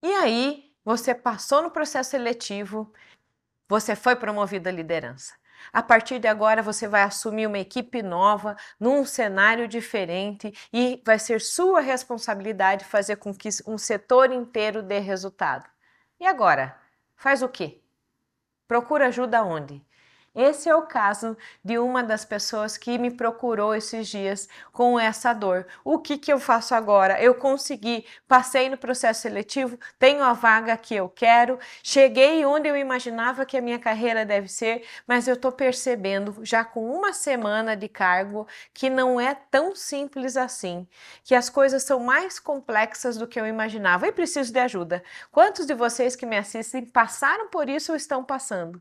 E aí, você passou no processo seletivo, você foi promovido à liderança. A partir de agora, você vai assumir uma equipe nova, num cenário diferente e vai ser sua responsabilidade fazer com que um setor inteiro dê resultado. E agora? Faz o quê? Procura ajuda onde? Esse é o caso de uma das pessoas que me procurou esses dias com essa dor. O que eu faço agora? Eu consegui, passei no processo seletivo, tenho a vaga que eu quero, cheguei onde eu imaginava que a minha carreira deve ser, mas eu estou percebendo, já com uma semana de cargo, que não é tão simples assim, que as coisas são mais complexas do que eu imaginava e preciso de ajuda. Quantos de vocês que me assistem passaram por isso ou estão passando?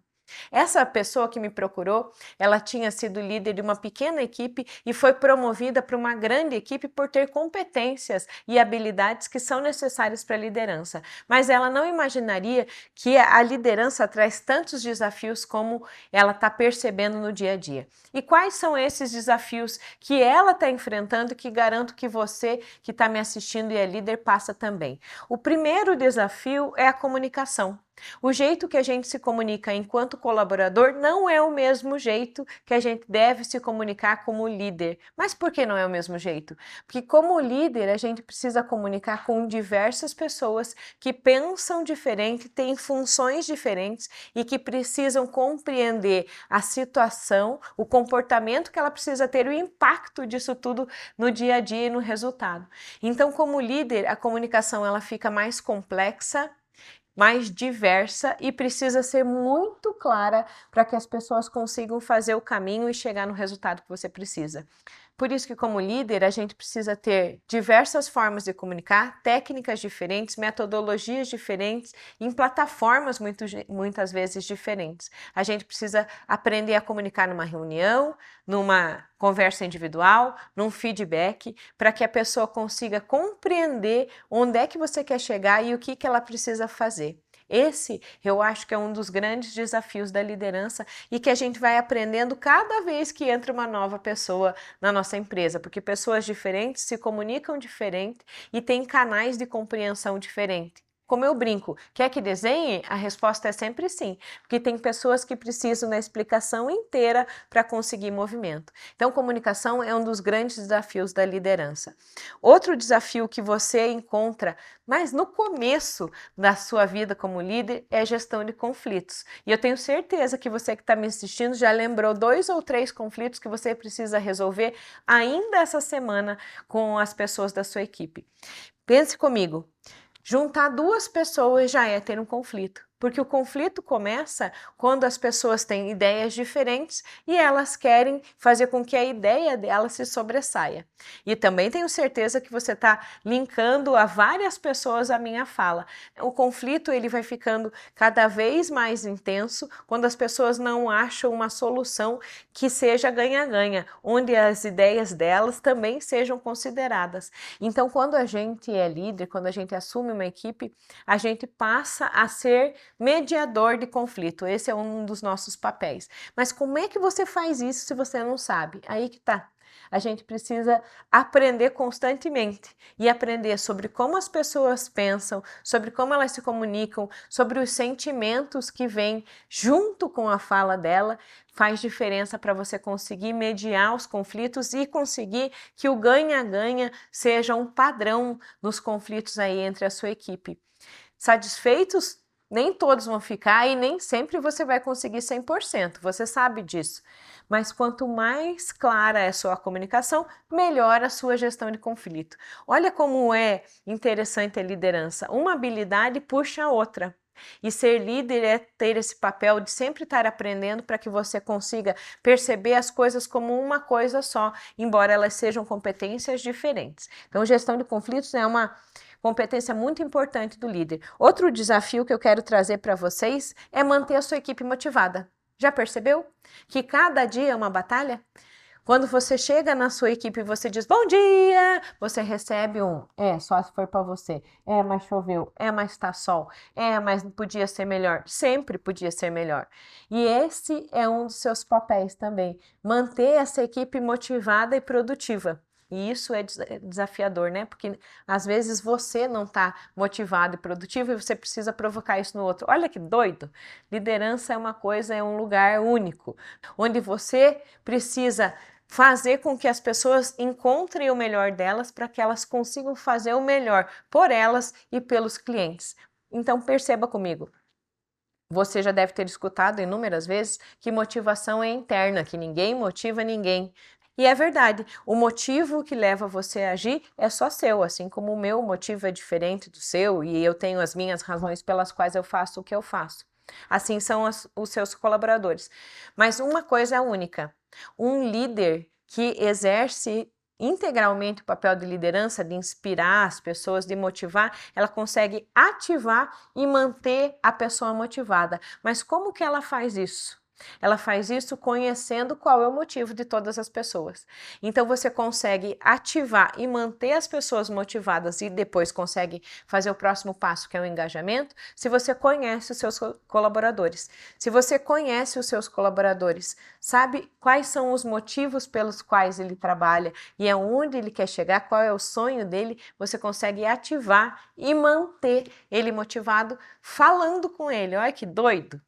Essa pessoa que me procurou, ela tinha sido líder de uma pequena equipe e foi promovida para uma grande equipe por ter competências e habilidades que são necessárias para a liderança. Mas ela não imaginaria que a liderança traz tantos desafios como ela está percebendo no dia a dia. E quais são esses desafios que ela está enfrentando que garanto que você que está me assistindo e é líder passa também? O primeiro desafio é a comunicação. O jeito que a gente se comunica enquanto colaborador não é o mesmo jeito que a gente deve se comunicar como líder. Mas por que não é o mesmo jeito? Porque como líder a gente precisa comunicar com diversas pessoas que pensam diferente, têm funções diferentes e que precisam compreender a situação, o comportamento que ela precisa ter, o impacto disso tudo no dia a dia e no resultado. Então, como líder, a comunicação ela fica mais complexa, mais diversa e precisa ser muito clara para que as pessoas consigam fazer o caminho e chegar no resultado que você precisa. Por isso que como líder a gente precisa ter diversas formas de comunicar, técnicas diferentes, metodologias diferentes, em plataformas muitas vezes diferentes. A gente precisa aprender a comunicar numa reunião, numa conversa individual, num feedback, para que a pessoa consiga compreender onde é que você quer chegar e o que ela precisa fazer. Esse eu acho que é um dos grandes desafios da liderança e que a gente vai aprendendo cada vez que entra uma nova pessoa na nossa empresa, porque pessoas diferentes se comunicam diferente e têm canais de compreensão diferentes. Como eu brinco, quer que desenhe? A resposta é sempre sim, porque tem pessoas que precisam da explicação inteira para conseguir movimento. Então, comunicação é um dos grandes desafios da liderança. Outro desafio que você encontra, mas no começo da sua vida como líder, é a gestão de conflitos. E eu tenho certeza que você que está me assistindo já lembrou 2 ou 3 conflitos que você precisa resolver ainda essa semana com as pessoas da sua equipe. Pense comigo. Juntar duas pessoas já é ter um conflito, porque o conflito começa quando as pessoas têm ideias diferentes e elas querem fazer com que a ideia delas se sobressaia. E também tenho certeza que você está linkando a várias pessoas a minha fala. O conflito ele vai ficando cada vez mais intenso quando as pessoas não acham uma solução que seja ganha-ganha, onde as ideias delas também sejam consideradas. Então, quando a gente é líder, quando a gente assume uma equipe, a gente passa a ser mediador de conflito. Esse é um dos nossos papéis. Mas como é que você faz isso se você não sabe? Aí que tá. A gente precisa aprender constantemente e aprender sobre como as pessoas pensam, sobre como elas se comunicam, sobre os sentimentos que vêm junto com a fala dela. Faz diferença para você conseguir mediar os conflitos e conseguir que o ganha-ganha seja um padrão nos conflitos aí entre a sua equipe. Satisfeitos? Nem todos vão ficar e nem sempre você vai conseguir 100%, você sabe disso. Mas quanto mais clara é a sua comunicação, melhor a sua gestão de conflito. Olha como é interessante a liderança. Uma habilidade puxa a outra. E ser líder é ter esse papel de sempre estar aprendendo para que você consiga perceber as coisas como uma coisa só, embora elas sejam competências diferentes. Então, gestão de conflitos é uma competência muito importante do líder. Outro desafio que eu quero trazer para vocês é manter a sua equipe motivada. Já percebeu que cada dia é uma batalha? Quando você chega na sua equipe e você diz bom dia, você recebe só se for para você. Mas choveu. Mas tá sol. Mas podia ser melhor. Sempre podia ser melhor. E esse é um dos seus papéis também, manter essa equipe motivada e produtiva. E isso é desafiador, né? Porque às vezes você não está motivado e produtivo e você precisa provocar isso no outro. Olha que doido! Liderança é uma coisa, é um lugar único, onde você precisa fazer com que as pessoas encontrem o melhor delas para que elas consigam fazer o melhor por elas e pelos clientes. Então perceba comigo. Você já deve ter escutado inúmeras vezes que motivação é interna, que ninguém motiva ninguém. E é verdade, o motivo que leva você a agir é só seu, assim como o meu motivo é diferente do seu e eu tenho as minhas razões pelas quais eu faço o que eu faço. Assim são os seus colaboradores. Mas uma coisa é única: um líder que exerce integralmente o papel de liderança, de inspirar as pessoas, de motivar, ela consegue ativar e manter a pessoa motivada. Mas como que ela faz isso? Ela faz isso conhecendo qual é o motivo de todas as pessoas. Então você consegue ativar e manter as pessoas motivadas e depois consegue fazer o próximo passo, que é o engajamento, se você conhece os seus colaboradores. Se você conhece os seus colaboradores, sabe quais são os motivos pelos quais ele trabalha e aonde ele quer chegar, qual é o sonho dele, você consegue ativar e manter ele motivado falando com ele. Olha que doido!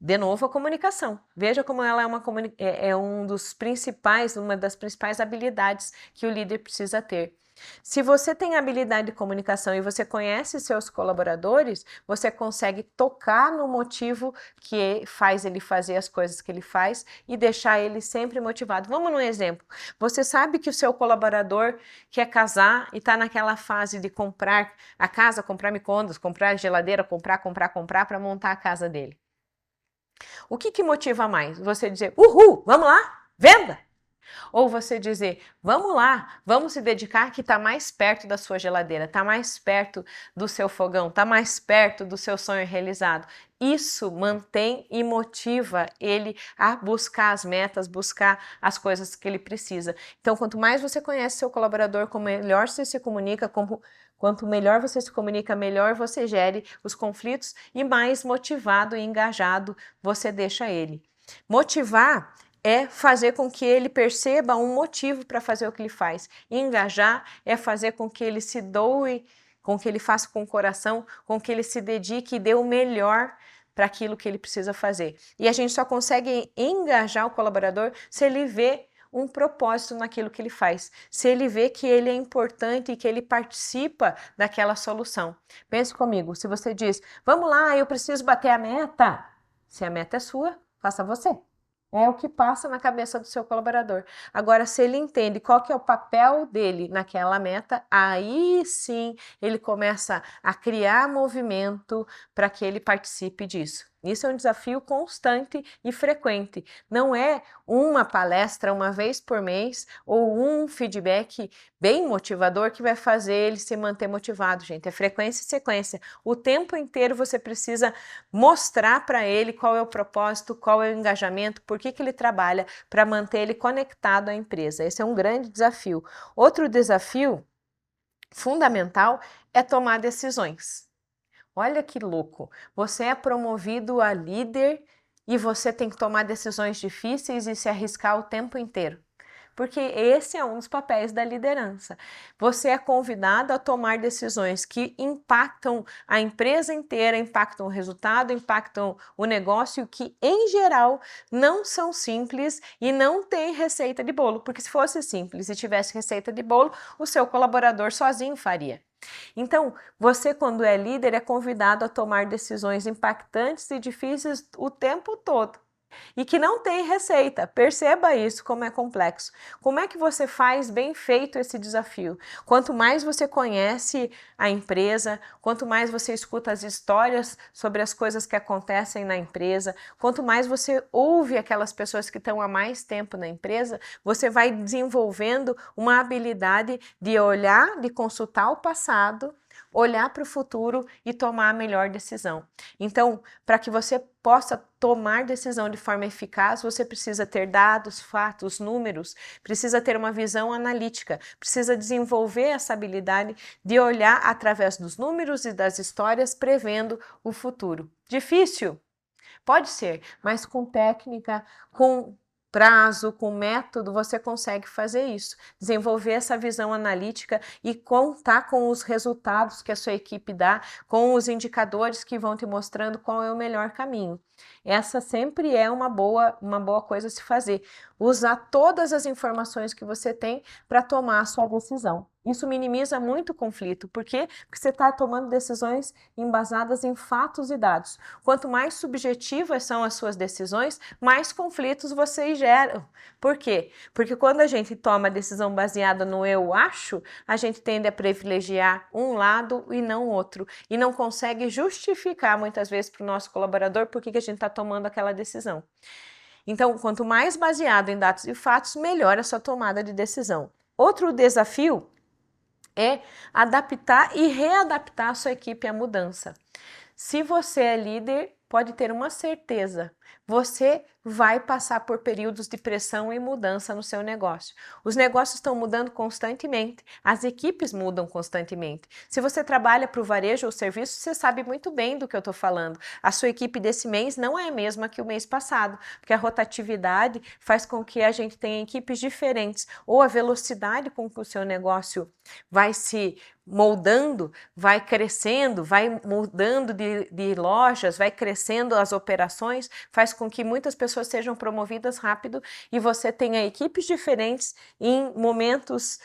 De novo, a comunicação. Veja como ela é uma das principais habilidades que o líder precisa ter. Se você tem habilidade de comunicação e você conhece seus colaboradores, você consegue tocar no motivo que faz ele fazer as coisas que ele faz e deixar ele sempre motivado. Vamos num exemplo. Você sabe que o seu colaborador quer casar e está naquela fase de comprar a casa, comprar micro-ondas, comprar geladeira, comprar para montar a casa dele. O que motiva mais? Você dizer, uhul, vamos lá, venda? Ou você dizer, vamos lá, vamos se dedicar que está mais perto da sua geladeira, está mais perto do seu fogão, está mais perto do seu sonho realizado. Isso mantém e motiva ele a buscar as metas, buscar as coisas que ele precisa. Então, quanto mais você conhece seu colaborador, como melhor você se comunica, quanto melhor você se comunica, melhor você gere os conflitos e mais motivado e engajado você deixa ele. Motivar é fazer com que ele perceba um motivo para fazer o que ele faz. Engajar é fazer com que ele se doe, com que ele faça com o coração, com que ele se dedique e dê o melhor para aquilo que ele precisa fazer. E a gente só consegue engajar o colaborador se ele vê um propósito naquilo que ele faz, se ele vê que ele é importante e que ele participa daquela solução. Pense comigo, se você diz, vamos lá, eu preciso bater a meta. Se a meta é sua, faça você. É o que passa na cabeça do seu colaborador. Agora, se ele entende qual que é o papel dele naquela meta, aí sim ele começa a criar movimento para que ele participe disso. Isso é um desafio constante e frequente. Não é uma palestra uma vez por mês ou um feedback bem motivador que vai fazer ele se manter motivado, gente. É frequência e sequência. O tempo inteiro você precisa mostrar para ele qual é o propósito, qual é o engajamento, por que ele trabalha para manter ele conectado à empresa. Esse é um grande desafio. Outro desafio fundamental é tomar decisões. Olha que louco, você é promovido a líder e você tem que tomar decisões difíceis e se arriscar o tempo inteiro. Porque esse é um dos papéis da liderança. Você é convidado a tomar decisões que impactam a empresa inteira, impactam o resultado, impactam o negócio, que em geral não são simples e não tem receita de bolo. Porque se fosse simples e tivesse receita de bolo, o seu colaborador sozinho faria. Então, você, quando é líder, é convidado a tomar decisões impactantes e difíceis o tempo todo. E que não tem receita. Perceba isso, como é complexo. Como é que você faz bem feito esse desafio? Quanto mais você conhece a empresa, quanto mais você escuta as histórias sobre as coisas que acontecem na empresa, quanto mais você ouve aquelas pessoas que estão há mais tempo na empresa, você vai desenvolvendo uma habilidade de olhar, de consultar o passado, olhar para o futuro e tomar a melhor decisão. Então, para que você possa tomar decisão de forma eficaz, você precisa ter dados, fatos, números, precisa ter uma visão analítica, precisa desenvolver essa habilidade de olhar através dos números e das histórias, prevendo o futuro. Difícil? Pode ser, mas com técnica, com prazo, com método, você consegue fazer isso. Desenvolver essa visão analítica e contar com os resultados que a sua equipe dá, com os indicadores que vão te mostrando qual é o melhor caminho. Essa sempre é uma boa coisa a se fazer. Usar todas as informações que você tem para tomar a sua decisão. Isso minimiza muito o conflito. Por quê? Porque você está tomando decisões embasadas em fatos e dados. Quanto mais subjetivas são as suas decisões, mais conflitos vocês geram. Por quê? Porque quando a gente toma a decisão baseada no eu acho, a gente tende a privilegiar um lado e não outro. E não consegue justificar muitas vezes para o nosso colaborador por que a gente está tomando aquela decisão. Então, quanto mais baseado em dados e fatos, melhor a sua tomada de decisão. Outro desafio é adaptar e readaptar a sua equipe à mudança. Se você é líder, pode ter uma certeza, você vai passar por períodos de pressão e mudança no seu negócio. Os negócios estão mudando constantemente, as equipes mudam constantemente. Se você trabalha para o varejo ou serviço, você sabe muito bem do que eu estou falando. A sua equipe desse mês não é a mesma que o mês passado, porque a rotatividade faz com que a gente tenha equipes diferentes, ou a velocidade com que o seu negócio vai se moldando, vai crescendo, vai mudando de lojas, vai crescendo as operações, faz com que muitas pessoas sejam promovidas rápido e você tenha equipes diferentes em momentos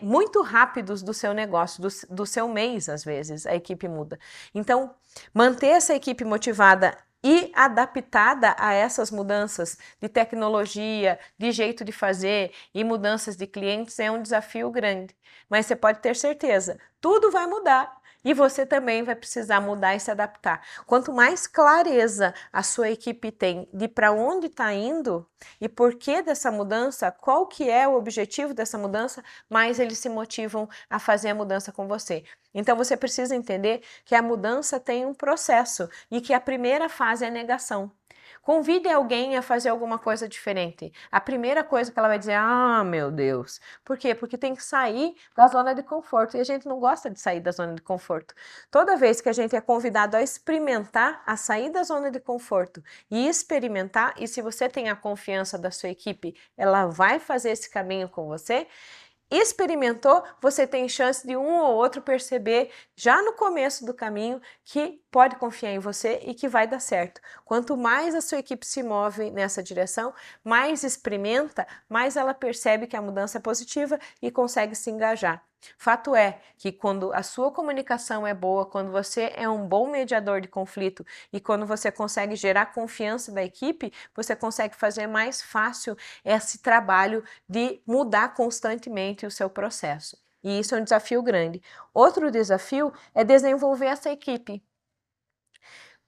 muito rápidos do seu negócio, do seu mês, às vezes, a equipe muda. Então, manter essa equipe motivada e adaptada a essas mudanças de tecnologia, de jeito de fazer e mudanças de clientes é um desafio grande. Mas você pode ter certeza, tudo vai mudar e você também vai precisar mudar e se adaptar. Quanto mais clareza a sua equipe tem de para onde está indo e por que dessa mudança, qual que é o objetivo dessa mudança, mais eles se motivam a fazer a mudança com você. Então você precisa entender que a mudança tem um processo e que a primeira fase é a negação. Convide alguém a fazer alguma coisa diferente. A primeira coisa que ela vai dizer, ah, meu Deus. Por quê? Porque tem que sair da zona de conforto. E a gente não gosta de sair da zona de conforto. Toda vez que a gente é convidado a experimentar, a sair da zona de conforto e experimentar, e se você tem a confiança da sua equipe, ela vai fazer esse caminho com você, experimentou, você tem chance de um ou outro perceber já no começo do caminho que pode confiar em você e que vai dar certo. Quanto mais a sua equipe se move nessa direção, mais experimenta, mais ela percebe que a mudança é positiva e consegue se engajar. Fato é que quando a sua comunicação é boa, quando você é um bom mediador de conflito e quando você consegue gerar confiança da equipe, você consegue fazer mais fácil esse trabalho de mudar constantemente o seu processo. E isso é um desafio grande. Outro desafio é desenvolver essa equipe.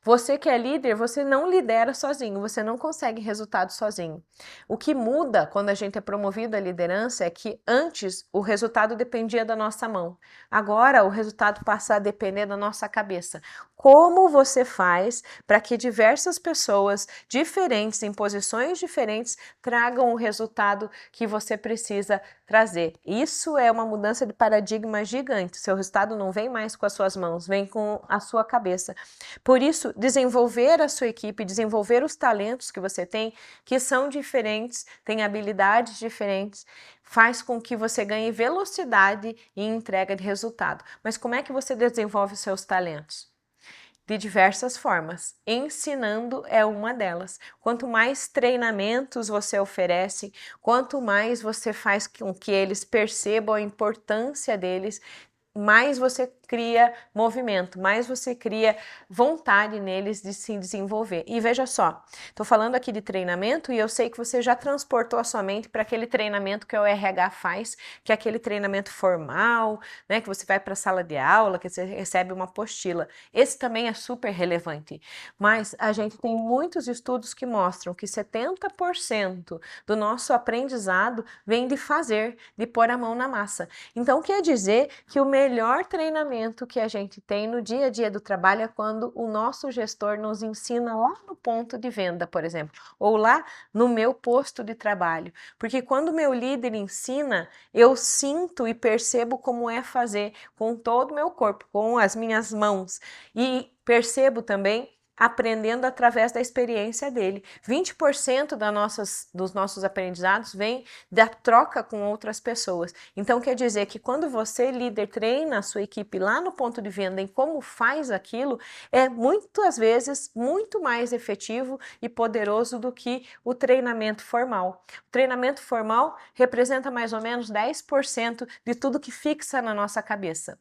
Você que é líder, você não lidera sozinho, você não consegue resultado sozinho. O que muda quando a gente é promovido à liderança é que antes o resultado dependia da nossa mão. Agora o resultado passa a depender da nossa cabeça. Como você faz para que diversas pessoas diferentes, em posições diferentes, tragam o resultado que você precisa trazer? Isso é uma mudança de paradigma gigante. Seu resultado não vem mais com as suas mãos, vem com a sua cabeça. Por isso, desenvolver a sua equipe, desenvolver os talentos que você tem, que são diferentes, têm habilidades diferentes, faz com que você ganhe velocidade e entrega de resultado. Mas como é que você desenvolve os seus talentos? De diversas formas. Ensinando é uma delas. Quanto mais treinamentos você oferece, quanto mais você faz com que eles percebam a importância deles, mais você cria movimento, mais você cria vontade neles de se desenvolver. E veja só, estou falando aqui de treinamento e eu sei que você já transportou a sua mente para aquele treinamento que o RH faz, que é aquele treinamento formal, né, que você vai para a sala de aula, que você recebe uma apostila. Esse também é super relevante, mas a gente tem muitos estudos que mostram que 70% do nosso aprendizado vem de fazer, de pôr a mão na massa. Então quer dizer que o melhor treinamento que a gente tem no dia a dia do trabalho é quando o nosso gestor nos ensina lá no ponto de venda, por exemplo, ou lá no meu posto de trabalho. Porque quando o meu líder ensina, eu sinto e percebo como é fazer com todo o meu corpo, com as minhas mãos. E percebo também aprendendo através da experiência dele. 20% dos nossos aprendizados vem da troca com outras pessoas. Então, quer dizer que quando você, líder, treina a sua equipe lá no ponto de venda em como faz aquilo, é muitas vezes muito mais efetivo e poderoso do que o treinamento formal. O treinamento formal representa mais ou menos 10% de tudo que fixa na nossa cabeça.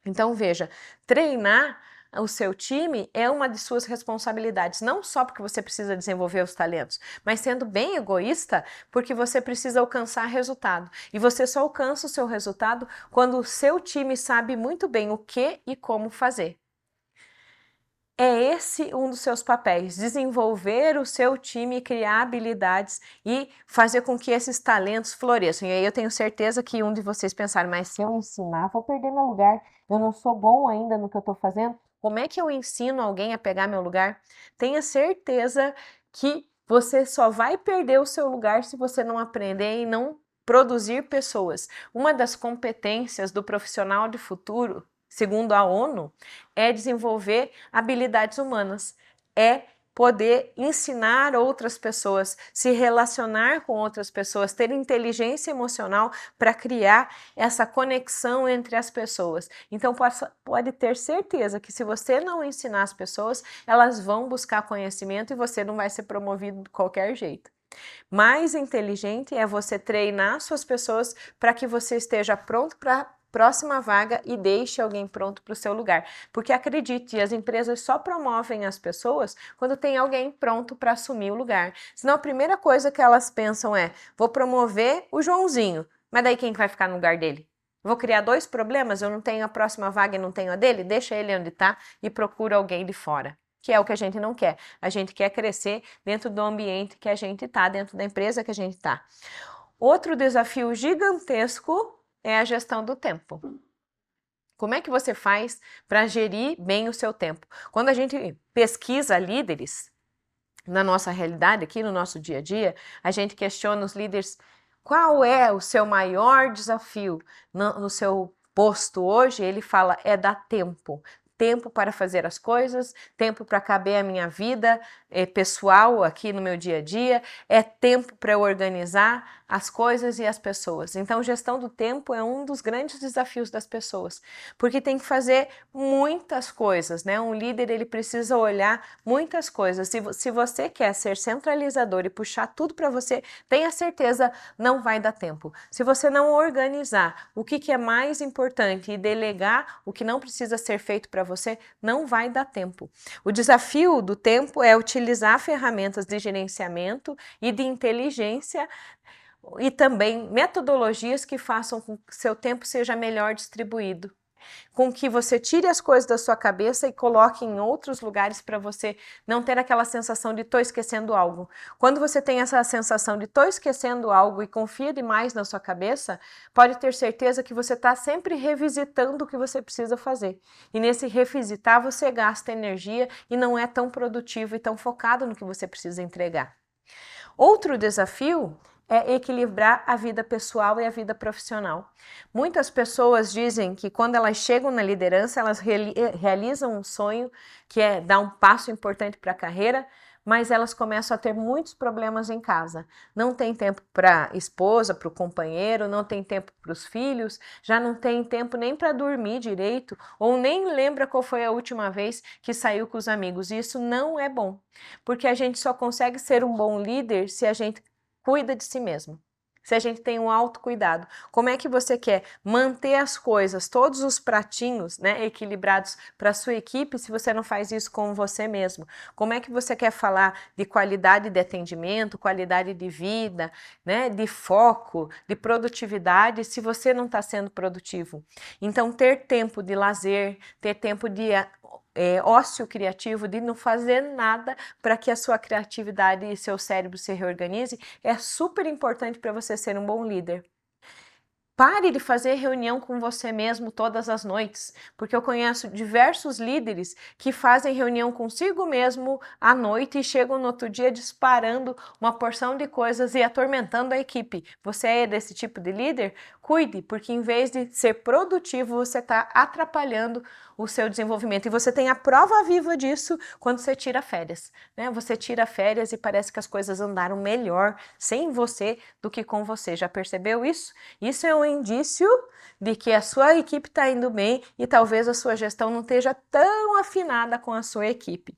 Então, veja, treinar o seu time é uma de suas responsabilidades, não só porque você precisa desenvolver os talentos, mas sendo bem egoísta, porque você precisa alcançar resultado. E você só alcança o seu resultado quando o seu time sabe muito bem o que e como fazer. É esse um dos seus papéis, desenvolver o seu time, criar habilidades e fazer com que esses talentos floresçam. E aí eu tenho certeza que um de vocês pensar, mas se eu ensinar, vou perder meu lugar, eu não sou bom ainda no que eu estou fazendo, como é que eu ensino alguém a pegar meu lugar? Tenha certeza que você só vai perder o seu lugar se você não aprender e não produzir pessoas. Uma das competências do profissional de futuro, segundo a ONU, é desenvolver habilidades humanas, é poder ensinar outras pessoas, se relacionar com outras pessoas, ter inteligência emocional para criar essa conexão entre as pessoas. Então pode ter certeza que se você não ensinar as pessoas, elas vão buscar conhecimento e você não vai ser promovido de qualquer jeito. Mais inteligente é você treinar suas pessoas para que você esteja pronto para próxima vaga e deixe alguém pronto para o seu lugar. Porque acredite, as empresas só promovem as pessoas quando tem alguém pronto para assumir o lugar. Senão a primeira coisa que elas pensam é, vou promover o Joãozinho, mas daí quem vai ficar no lugar dele? Vou criar 2 problemas, eu não tenho a próxima vaga e não tenho a dele? Deixa ele onde está e procura alguém de fora. Que é o que a gente não quer. A gente quer crescer dentro do ambiente que a gente está, dentro da empresa que a gente está. Outro desafio gigantesco é a gestão do tempo. Como é que você faz para gerir bem o seu tempo? Quando a gente pesquisa líderes, na nossa realidade, aqui no nosso dia a dia, a gente questiona os líderes qual é o seu maior desafio no seu posto hoje. Ele fala, é dar tempo. Tempo para fazer as coisas, tempo para caber a minha vida pessoal aqui no meu dia a dia, é tempo para eu organizar as coisas e as pessoas. Então, gestão do tempo é um dos grandes desafios das pessoas, porque tem que fazer muitas coisas, né? Um líder, ele precisa olhar muitas coisas. Se você quer ser centralizador e puxar tudo para você, tenha certeza, não vai dar tempo. Se você não organizar o que é mais importante e delegar o que não precisa ser feito para você, não vai dar tempo. O desafio do tempo é utilizar ferramentas de gerenciamento e de inteligência e também metodologias que façam com que seu tempo seja melhor distribuído, com que você tire as coisas da sua cabeça e coloque em outros lugares para você não ter aquela sensação de estou esquecendo algo. Quando você tem essa sensação de estou esquecendo algo e confia demais na sua cabeça, pode ter certeza que você está sempre revisitando o que você precisa fazer. E nesse revisitar você gasta energia e não é tão produtivo e tão focado no que você precisa entregar. Outro desafio é equilibrar a vida pessoal e a vida profissional. Muitas pessoas dizem que quando elas chegam na liderança, elas realizam um sonho que é dar um passo importante para a carreira, mas elas começam a ter muitos problemas em casa. Não tem tempo para a esposa, para o companheiro, não tem tempo para os filhos, já não tem tempo nem para dormir direito, ou nem lembra qual foi a última vez que saiu com os amigos. E isso não é bom, porque a gente só consegue ser um bom líder se a gente cuida de si mesmo. Se a gente tem um autocuidado, como é que você quer manter as coisas, todos os pratinhos, né, equilibrados para a sua equipe se você não faz isso com você mesmo? Como é que você quer falar de qualidade de atendimento, qualidade de vida, né, de foco, de produtividade, se você não está sendo produtivo? Então, ter tempo de lazer, ter tempo de ócio criativo, de não fazer nada para que a sua criatividade e seu cérebro se reorganize, é super importante para você ser um bom líder. Pare de fazer reunião com você mesmo todas as noites, porque eu conheço diversos líderes que fazem reunião consigo mesmo à noite e chegam no outro dia disparando uma porção de coisas e atormentando a equipe. Você é desse tipo de líder? Cuide, porque em vez de ser produtivo, você está atrapalhando o seu desenvolvimento. E você tem a prova viva disso quando você tira férias, né? Você tira férias e parece que as coisas andaram melhor sem você do que com você. Já percebeu isso? Isso é um indício de que a sua equipe está indo bem e talvez a sua gestão não esteja tão afinada com a sua equipe.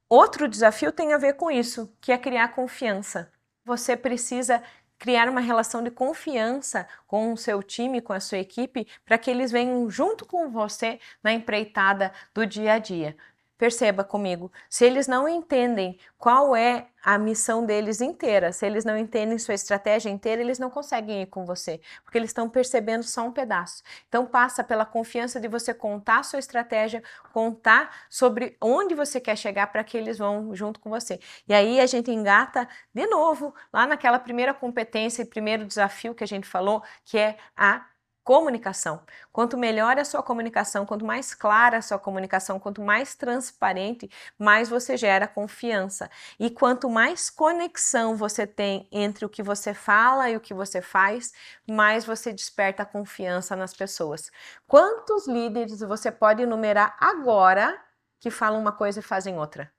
Outro desafio tem a ver com isso, que é criar confiança. Você precisa criar uma relação de confiança com o seu time, com a sua equipe, para que eles venham junto com você na empreitada do dia a dia. Perceba comigo, se eles não entendem qual é a missão deles inteira, se eles não entendem sua estratégia inteira, eles não conseguem ir com você, porque eles estão percebendo só um pedaço. Então passa pela confiança de você contar sua estratégia, contar sobre onde você quer chegar para que eles vão junto com você. E aí a gente engata de novo lá naquela primeira competência e primeiro desafio que a gente falou, que é a comunicação. Quanto melhor a sua comunicação, quanto mais clara a sua comunicação, quanto mais transparente, mais você gera confiança. E quanto mais conexão você tem entre o que você fala e o que você faz, mais você desperta confiança nas pessoas. Quantos líderes você pode enumerar agora que falam uma coisa e fazem outra?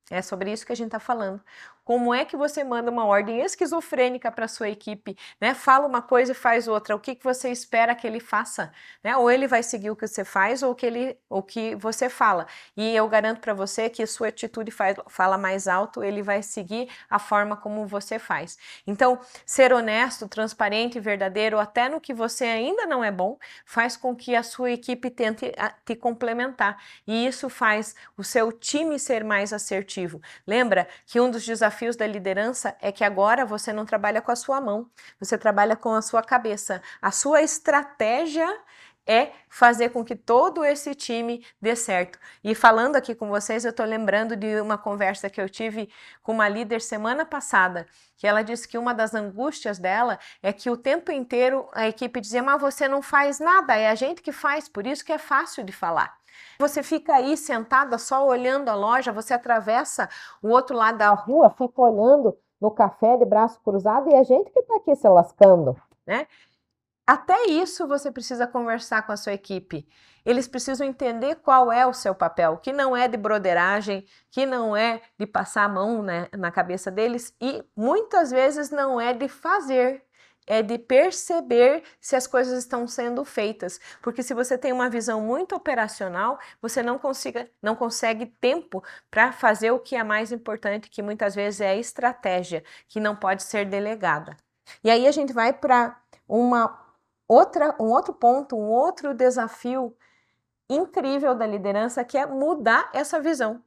É sobre isso que a gente está falando. Como é que você manda uma ordem esquizofrênica para a sua equipe, né? Fala uma coisa e faz outra. O que você espera que ele faça? Né? Ou ele vai seguir o que você faz ou o que você fala. E eu garanto para você que sua atitude fala mais alto, ele vai seguir a forma como você faz. Então, ser honesto, transparente, verdadeiro, até no que você ainda não é bom, faz com que a sua equipe tente te complementar. E isso faz o seu time ser mais assertivo. Lembra que um dos desafios da liderança é que agora você não trabalha com a sua mão, você trabalha com a sua cabeça. A sua estratégia é fazer com que todo esse time dê certo. E falando aqui com vocês, eu estou lembrando de uma conversa que eu tive com uma líder semana passada, que ela disse que uma das angústias dela é que o tempo inteiro a equipe dizia, mas você não faz nada, é a gente que faz, por isso que é fácil de falar. Você fica aí sentada só olhando a loja, você atravessa o outro lado da rua, fica olhando no café de braço cruzado e a gente que está aqui se lascando, né? Até isso você precisa conversar com a sua equipe. Eles precisam entender qual é o seu papel, que não é de broderagem, que não é de passar a mão, né, na cabeça deles e muitas vezes não é de fazer. É de perceber se as coisas estão sendo feitas. Porque se você tem uma visão muito operacional, você não consegue tempo para fazer o que é mais importante, que muitas vezes é a estratégia, que não pode ser delegada. E aí a gente vai para um outro ponto, um outro desafio incrível da liderança, que é mudar essa visão.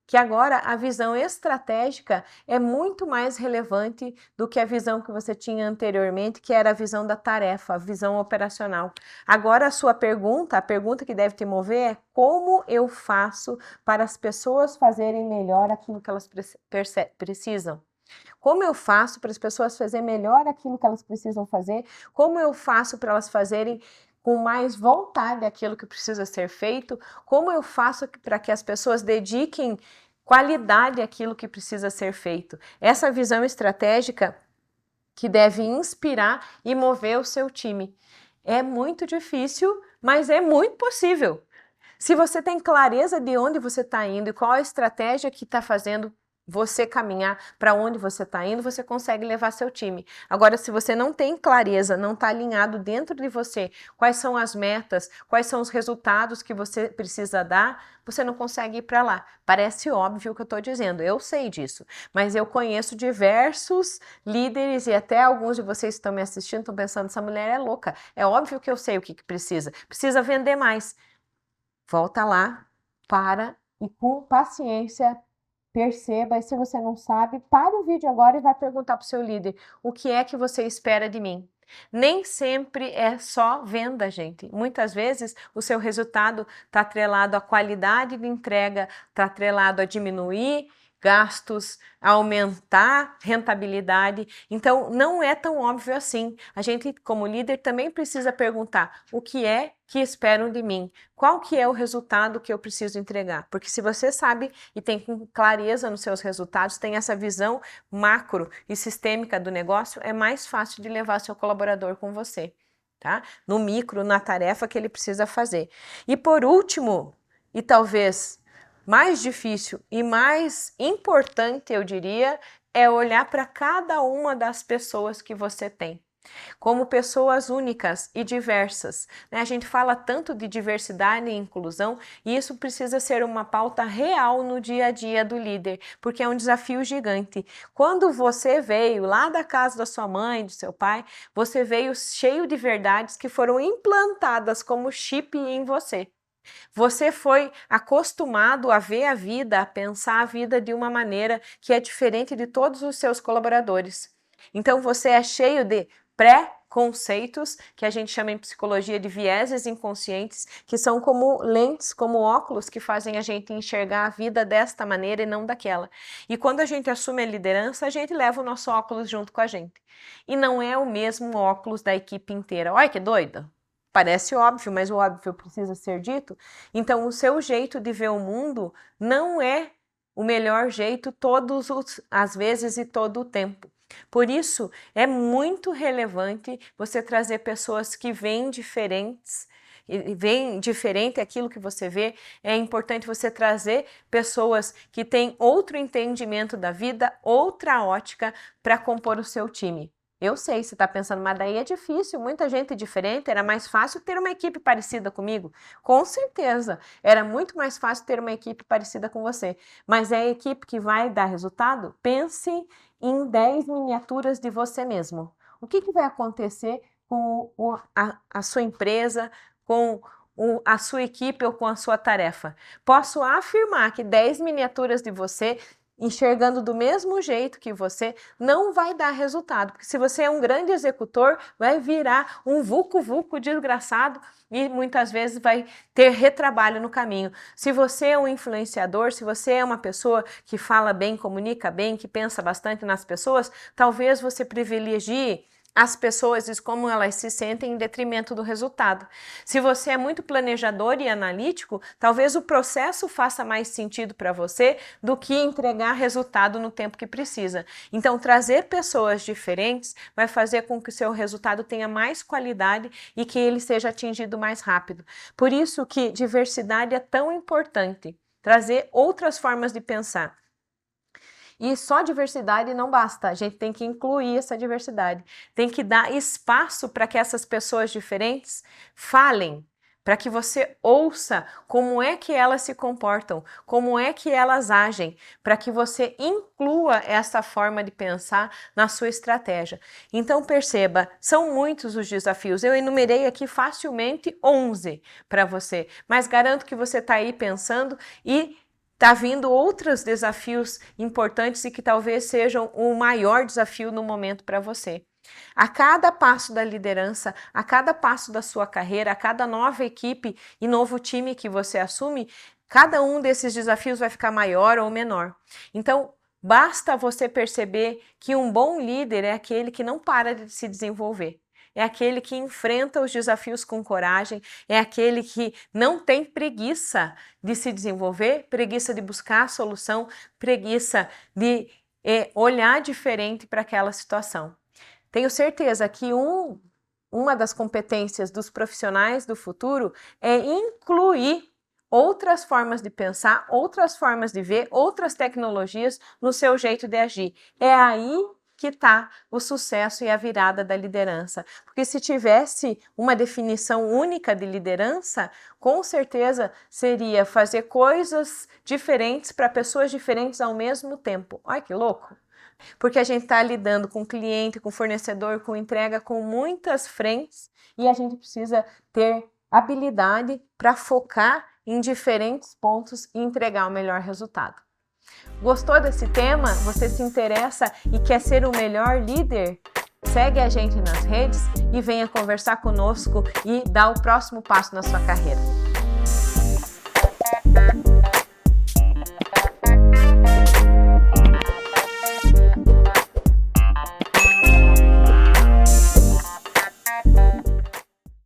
Que agora a visão estratégica é muito mais relevante do que a visão que você tinha anteriormente, que era a visão da tarefa, a visão operacional. Agora a pergunta que deve te mover é como eu faço para as pessoas fazerem melhor aquilo que elas precisam? Como eu faço para as pessoas fazerem melhor aquilo que elas precisam fazer? Como eu faço para elas fazerem com mais vontade aquilo que precisa ser feito? Como eu faço para que as pessoas dediquem qualidade àquilo que precisa ser feito? Essa visão estratégica que deve inspirar e mover o seu time. É muito difícil, mas é muito possível. Se você tem clareza de onde você está indo e qual a estratégia que está fazendo você caminhar para onde você está indo, você consegue levar seu time. Agora, se você não tem clareza, não está alinhado dentro de você, quais são as metas, quais são os resultados que você precisa dar, você não consegue ir para lá. Parece óbvio o que eu estou dizendo, eu sei disso, mas eu conheço diversos líderes e até alguns de vocês que estão me assistindo estão pensando, essa mulher é louca. É óbvio que eu sei o que precisa. Precisa vender mais. Volta lá, para e com paciência perceba, e se você não sabe, pare o vídeo agora e vai perguntar para o seu líder, o que é que você espera de mim? Nem sempre é só venda, gente. Muitas vezes o seu resultado está atrelado à qualidade de entrega, está atrelado a diminuir gastos, aumentar rentabilidade. Então, não é tão óbvio assim. A gente, como líder, também precisa perguntar o que é que esperam de mim? Qual que é o resultado que eu preciso entregar? Porque se você sabe e tem clareza nos seus resultados, tem essa visão macro e sistêmica do negócio, é mais fácil de levar seu colaborador com você, tá? No micro, na tarefa que ele precisa fazer. E por último, e talvez mais difícil e mais importante, eu diria, é olhar para cada uma das pessoas que você tem como pessoas únicas e diversas, né? A gente fala tanto de diversidade e inclusão e isso precisa ser uma pauta real no dia a dia do líder, porque é um desafio gigante. Quando você veio lá da casa da sua mãe, do seu pai, você veio cheio de verdades que foram implantadas como chip em você. Você foi acostumado a ver a vida, a pensar a vida de uma maneira que é diferente de todos os seus colaboradores. Então você é cheio de pré-conceitos, que a gente chama em psicologia de vieses inconscientes, que são como lentes, como óculos que fazem a gente enxergar a vida desta maneira e não daquela. E quando a gente assume a liderança, a gente leva o nosso óculos junto com a gente. E não é o mesmo óculos da equipe inteira. Olha que doida! Parece óbvio, mas o óbvio precisa ser dito. Então, o seu jeito de ver o mundo não é o melhor jeito todas as vezes e todo o tempo. Por isso, é muito relevante você trazer pessoas que veem diferentes, e veem diferente aquilo que você vê. É importante você trazer pessoas que têm outro entendimento da vida, outra ótica para compor o seu time. Eu sei, você está pensando, mas daí é difícil, muita gente diferente, era mais fácil ter uma equipe parecida comigo. Com certeza, era muito mais fácil ter uma equipe parecida com você. Mas é a equipe que vai dar resultado? Pense em 10 miniaturas de você mesmo. O que vai acontecer com a sua empresa, com a sua equipe ou com a sua tarefa? Posso afirmar que 10 miniaturas de você enxergando do mesmo jeito que você, não vai dar resultado. Porque se você é um grande executor, vai virar um vucu-vucu desgraçado e muitas vezes vai ter retrabalho no caminho. Se você é um influenciador, se você é uma pessoa que fala bem, comunica bem, que pensa bastante nas pessoas, talvez você privilegie as pessoas e como elas se sentem em detrimento do resultado. Se você é muito planejador e analítico, talvez o processo faça mais sentido para você do que entregar resultado no tempo que precisa. Então, trazer pessoas diferentes vai fazer com que o seu resultado tenha mais qualidade e que ele seja atingido mais rápido. Por isso que diversidade é tão importante. Trazer outras formas de pensar. E só diversidade não basta, a gente tem que incluir essa diversidade. Tem que dar espaço para que essas pessoas diferentes falem, para que você ouça como é que elas se comportam, como é que elas agem, para que você inclua essa forma de pensar na sua estratégia. Então perceba, são muitos os desafios. Eu enumerei aqui facilmente 11 para você, mas garanto que você está aí pensando e está vindo outros desafios importantes e que talvez sejam o maior desafio no momento para você. A cada passo da liderança, a cada passo da sua carreira, a cada nova equipe e novo time que você assume, cada um desses desafios vai ficar maior ou menor. Então, basta você perceber que um bom líder é aquele que não para de se desenvolver. É aquele que enfrenta os desafios com coragem, é aquele que não tem preguiça de se desenvolver, preguiça de buscar a solução, preguiça de olhar diferente para aquela situação. Tenho certeza que uma das competências dos profissionais do futuro é incluir outras formas de pensar, outras formas de ver, outras tecnologias no seu jeito de agir. É aí que está o sucesso e a virada da liderança. Porque se tivesse uma definição única de liderança, com certeza seria fazer coisas diferentes para pessoas diferentes ao mesmo tempo. Olha que louco! Porque a gente está lidando com cliente, com fornecedor, com entrega, com muitas frentes e a gente precisa ter habilidade para focar em diferentes pontos e entregar o melhor resultado. Gostou desse tema? Você se interessa e quer ser o melhor líder? Segue a gente nas redes e venha conversar conosco e dar o próximo passo na sua carreira.